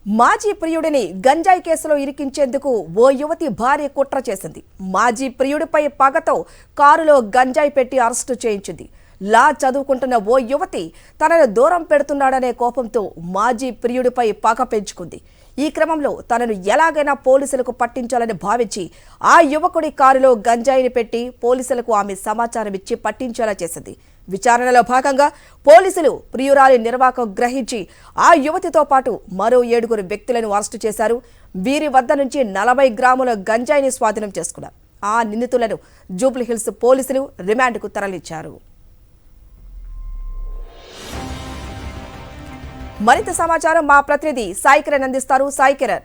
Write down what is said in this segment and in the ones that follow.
మాజీ ప్రియుడిని గంజాయి కేసులో ఇరికించేందుకు ఓ యువతి భార్య కుట్ర చేసింది. మాజీ ప్రియుడిపై పగతో కారులో గంజాయి పెట్టి అరెస్టు చేయించింది. లా చదువుకుంటున్న ఓ యువతి తనను దూరం పెడుతున్నాడనే కోపంతో మాజీ ప్రియుడిపై పగ పెంచుకుంది. ఈ క్రమంలో తనను ఎలాగైనా పోలీసులకు పట్టించాలని భావించి ఆ యువకుడి కారులో గంజాయిని పెట్టి పోలీసులకు ఆమె సమాచారం ఇచ్చి పట్టించేలా చేసింది. విచారణలో భాగంగా పోలీసులు ప్రియురాలి నిర్వాకం గ్రహించి ఆ యువతితో పాటు మరో 7 వ్యక్తులను అరెస్టు చేశారు. వీరి వద్ద నుంచి 40 గ్రాముల గంజాయిని స్వాధీనం చేసుకున్నారు. ఆ నిందితులను జూబ్లీహిల్స్ పోలీసులు రిమాండ్కు తరలించారు. మరింత సమాచారం మా ప్రతినిధి సాయి కిరణ్ అందిస్తారు. సాయి కిరణ్,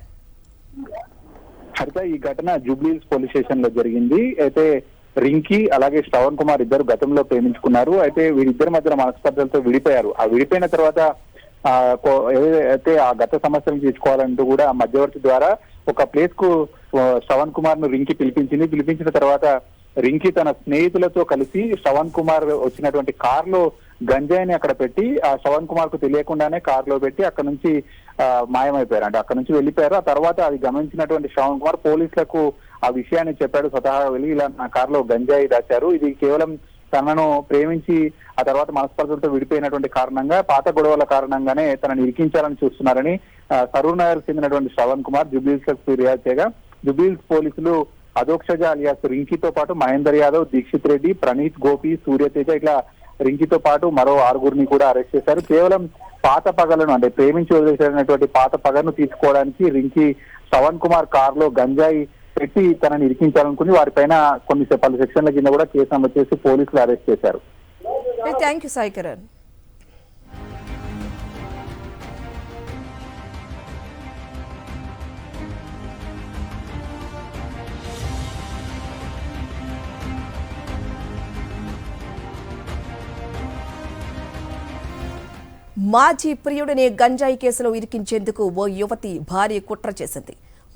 ఈ ఘటన జూబ్లీహిల్స్ పోలీస్ స్టేషన్ లో జరిగింది. అయితే రింకీ అలాగే శ్రవణ్ కుమార్ ఇద్దరు గతంలో ప్రేమించుకున్నారు. అయితే వీరిద్దరి మధ్య మనస్పర్ధలతో విడిపోయారు. ఆ విడిపోయిన తర్వాత అయితే ఆ గత సమస్యలను తీర్చుకోవాలంటూ కూడా మధ్యవర్తి ద్వారా ఒక ప్లేస్ కు శ్రవణ్ కుమార్ ను రింకీ పిలిపించిన తర్వాత రింకీ తన స్నేహితులతో కలిసి శ్రవణ్ కుమార్ వచ్చినటువంటి కార్ లో గంజాయిని అక్కడ పెట్టి ఆ శ్రవణ్ కుమార్ కు తెలియకుండానే కార్ లో పెట్టి అక్కడ నుంచి మాయమైపోయారు. అంటే అక్కడ నుంచి వెళ్ళిపోయారు. ఆ తర్వాత అది గమనించినటువంటి శ్రవణ్ కుమార్ పోలీసులకు ఆ విషయాన్ని చెప్పాడు. స్వతహాగా వెళ్ళి ఇలా నా కార్ లో గంజాయి దాచారు, ఇది కేవలం తనను ప్రేమించి ఆ తర్వాత మనస్పర్ధలతో విడిపోయినటువంటి కారణంగా పాత గొడవల కారణంగానే తనను ఇరికించాలని చూస్తున్నారని సరూర్ నగర్ చెందినటువంటి శ్రవణ్ కుమార్ జూబ్లీహిల్స్ కు ఫిర్యాదు చేయగా జూబ్లీహిల్స్ పోలీసులు అదోక్షజ అలియాస్ రింకీతో పాటు మహేందర్ యాదవ్, దీక్షిత్ రెడ్డి, ప్రణీత్, గోపి, సూర్యతేజ ఇట్లా రింకీతో పాటు మరో 6 కూడా అరెస్ట్ చేశారు. కేవలం పాత పగలను అంటే ప్రేమించి వదిలేసినటువంటి పాత పగను తీసుకోవడానికి రింకీ శ్రవణ్ కుమార్ కార్ లో గంజాయి పెట్టి తనని ఇరికించాలనుకుని వారిపైన పలు సెక్షన్ల కింద కూడా కేసు నమోదు చేసి పోలీసులు అరెస్ట్ చేశారు. Thank you Sai Kiran. మాజీ ప్రియుడిని గంజాయి కేసులో ఇరికించేందుకు ఓ యువతి భార్య కుట్ర చేసింది.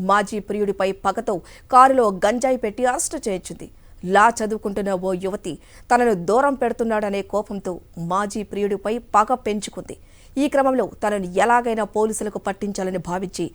మాజీ ప్రియుడిపై పగతో కారులో గంజాయి పెట్టి అరెస్టు చేయించింది. లా చదువుకుంటున్న ఓ యువతి తనను దూరం పెడుతున్నాడనే కోపంతో మాజీ ప్రియుడిపై పగ పెంచుకుంది. ఈ క్రమంలో తనను ఎలాగైనా పోలీసులకు పట్టించాలని భావించి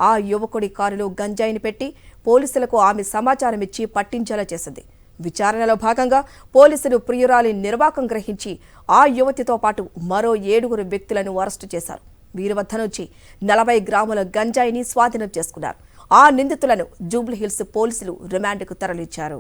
ఆ యువకుడి కారులో గంజాయిని పెట్టి పోలీసులకు ఆమె సమాచారం ఇచ్చి పట్టించేలా చేసింది. విచారణలో భాగంగా పోలీసులు ప్రియురాలి నిర్వాకం గ్రహించి ఆ యువతితో పాటు మరో 7 వ్యక్తులను అరెస్టు చేశారు. వీరి వద్ద నుంచి 40 గ్రాముల గంజాయిని స్వాధీనం చేసుకున్నారు. ఆ నిందితులను జూబ్లీహిల్స్ పోలీసులు రిమాండ్కు తరలించారు.